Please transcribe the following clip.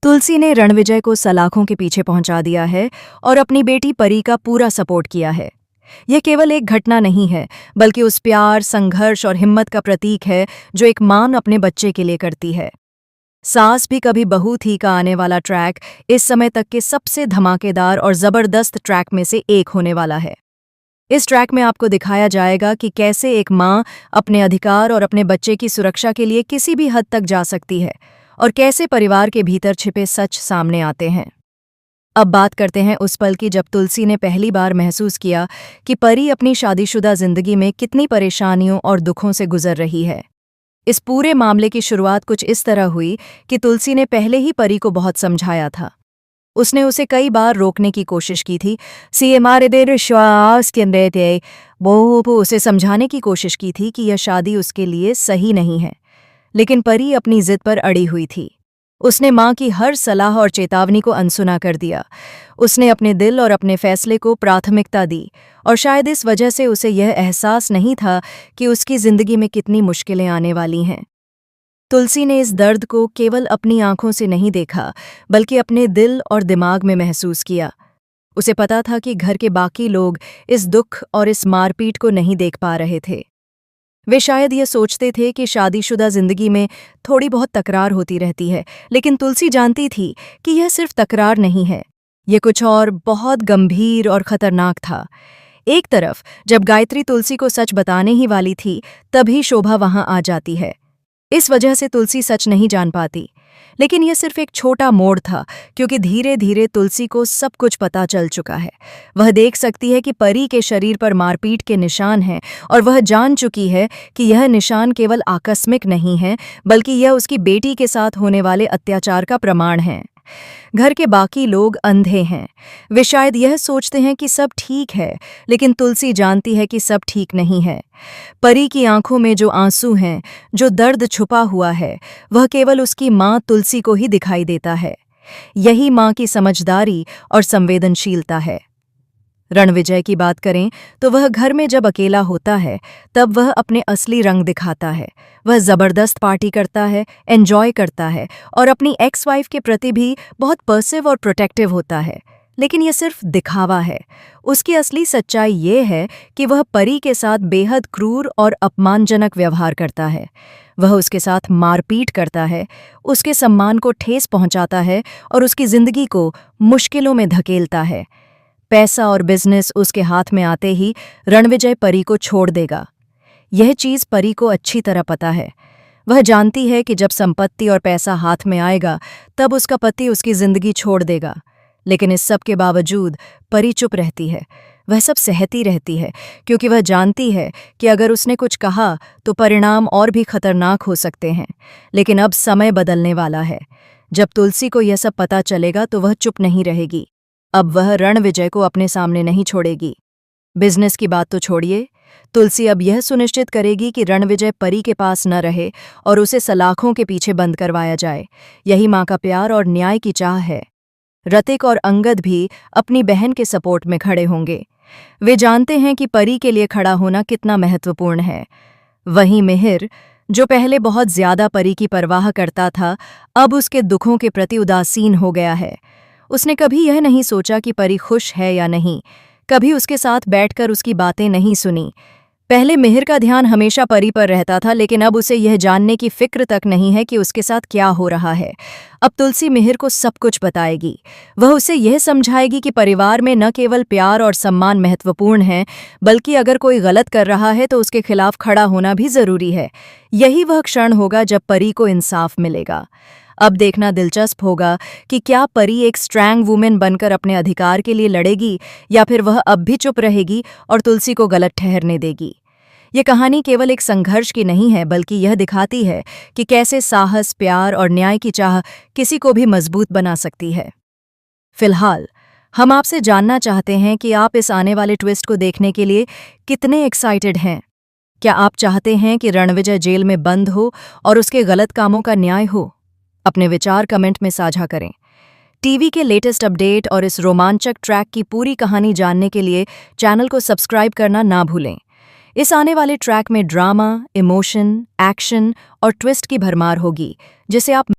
तुलसी ने रणविजय को सलाखों के पीछे पहुंचा दिया है और अपनी बेटी परी का पूरा सपोर्ट किया है। यह केवल एक घटना नहीं है, बल्कि उस प्यार, संघर्ष और हिम्मत का प्रतीक है जो एक मां अपने बच्चे के लिए करती है। सास भी कभी बहू थी का आने वाला ट्रैक इस समय तक के सबसे धमाकेदार और जबरदस्त ट्रैक में से एक होने वाला है। इस ट्रैक में आपको दिखाया जाएगा कि कैसे एक मां अपने अधिकार और अपने बच्चे की सुरक्षा के लिए किसी भी हद तक जा सकती है और कैसे परिवार के भीतर छिपे सच सामने आते हैं। अब बात करते हैं उस पल की जब तुलसी ने पहली बार महसूस किया कि परी अपनी शादीशुदा जिंदगी में कितनी परेशानियों और दुखों से गुजर रही है। इस पूरे मामले की शुरुआत कुछ इस तरह हुई कि तुलसी ने पहले ही परी को बहुत समझाया था। उसने उसे कई बार रोकने की कोशिश की थी। वो उसे समझाने की कोशिश की थी कि यह शादी उसके लिए सही नहीं है, लेकिन परी अपनी जिद पर अड़ी हुई थी। उसने मां की हर सलाह और चेतावनी को अनसुना कर दिया। उसने अपने दिल और अपने फैसले को प्राथमिकता दी, और शायद इस वजह से उसे यह एहसास नहीं था कि उसकी जिंदगी में कितनी मुश्किलें आने वाली हैं। तुलसी ने इस दर्द को केवल अपनी आंखों से नहीं देखा, बल्कि अपने दिल और दिमाग में महसूस किया। उसे पता था कि घर के बाकी लोग इस दुख और इस मारपीट को नहीं देख पा रहे थे। वे शायद ये सोचते थे कि शादीशुदा जिंदगी में थोड़ी बहुत तकरार होती रहती है, लेकिन तुलसी जानती थी कि यह सिर्फ तकरार नहीं है, ये कुछ और बहुत गंभीर और खतरनाक था। एक तरफ जब गायत्री तुलसी को सच बताने ही वाली थी, तभी शोभा वहां आ जाती है। इस वजह से तुलसी सच नहीं जान पाती, लेकिन यह सिर्फ एक छोटा मोड़ था, क्योंकि धीरे धीरे तुलसी को सब कुछ पता चल चुका है। वह देख सकती है कि परी के शरीर पर मारपीट के निशान हैं, और वह जान चुकी है कि यह निशान केवल आकस्मिक नहीं है, बल्कि यह उसकी बेटी के साथ होने वाले अत्याचार का प्रमाण है। घर के बाकी लोग अंधे हैं। वे शायद यह सोचते हैं कि सब ठीक है, लेकिन तुलसी जानती है कि सब ठीक नहीं है। परी की आंखों में जो आंसू हैं, जो दर्द छुपा हुआ है, वह केवल उसकी मां तुलसी को ही दिखाई देता है। यही मां की समझदारी और संवेदनशीलता है। रणविजय की बात करें तो वह घर में जब अकेला होता है, तब वह अपने असली रंग दिखाता है। वह जबरदस्त पार्टी करता है, एंजॉय करता है, और अपनी एक्स वाइफ के प्रति भी बहुत पर्सिव और प्रोटेक्टिव होता है। लेकिन यह सिर्फ दिखावा है। उसकी असली सच्चाई ये है कि वह परी के साथ बेहद क्रूर और अपमानजनक व्यवहार करता है। वह उसके साथ मारपीट करता है, उसके सम्मान को ठेस पहुंचाता है और उसकी जिंदगी को मुश्किलों में धकेलता है। पैसा और बिजनेस उसके हाथ में आते ही रणविजय परी को छोड़ देगा। यह चीज़ परी को अच्छी तरह पता है। वह जानती है कि जब संपत्ति और पैसा हाथ में आएगा, तब उसका पति उसकी जिंदगी छोड़ देगा। लेकिन इस सब के बावजूद परी चुप रहती है। वह सब सहती रहती है, क्योंकि वह जानती है कि अगर उसने कुछ कहा तो परिणाम और भी खतरनाक हो सकते हैं। लेकिन अब समय बदलने वाला है। जब तुलसी को यह सब पता चलेगा तो वह चुप नहीं रहेगी। अब वह रणविजय को अपने सामने नहीं छोड़ेगी। बिजनेस की बात तो छोड़िए, तुलसी अब यह सुनिश्चित करेगी कि रणविजय परी के पास न रहे और उसे सलाखों के पीछे बंद करवाया जाए। यही मां का प्यार और न्याय की चाह है। रतिक और अंगद भी अपनी बहन के सपोर्ट में खड़े होंगे। वे जानते हैं कि परी के लिए खड़ा होना कितना महत्वपूर्ण है। वहीं मिहिर, जो पहले बहुत ज्यादा परी की परवाह करता था, अब उसके दुखों के प्रति उदासीन हो गया है। उसने कभी यह नहीं सोचा कि परी खुश है या नहीं, कभी उसके साथ बैठकर उसकी बातें नहीं सुनी। पहले मिहिर का ध्यान हमेशा परी पर रहता था, लेकिन अब उसे यह जानने की फिक्र तक नहीं है कि उसके साथ क्या हो रहा है। अब तुलसी मिहिर को सब कुछ बताएगी। वह उसे यह समझाएगी कि परिवार में न केवल प्यार और सम्मान महत्वपूर्ण है, बल्कि अगर कोई गलत कर रहा है तो उसके खिलाफ खड़ा होना भी जरूरी है। यही वह क्षण होगा जब परी को इंसाफ मिलेगा। अब देखना दिलचस्प होगा कि क्या परी एक स्ट्रांग वुमेन बनकर अपने अधिकार के लिए लड़ेगी, या फिर वह अब भी चुप रहेगी और तुलसी को गलत ठहरने देगी। ये कहानी केवल एक संघर्ष की नहीं है, बल्कि यह दिखाती है कि कैसे साहस, प्यार और न्याय की चाह किसी को भी मजबूत बना सकती है। फिलहाल हम आपसे जानना चाहते हैं कि आप इस आने वाले ट्विस्ट को देखने के लिए कितने एक्साइटेड हैं। क्या आप चाहते हैं कि रणविजय जेल में बंद हो और उसके गलत कामों का न्याय हो? अपने विचार कमेंट में साझा करें। टीवी के लेटेस्ट अपडेट और इस रोमांचक ट्रैक की पूरी कहानी जानने के लिए चैनल को सब्सक्राइब करना ना भूलें। इस आने वाले ट्रैक में ड्रामा, इमोशन, एक्शन और ट्विस्ट की भरमार होगी, जिसे आप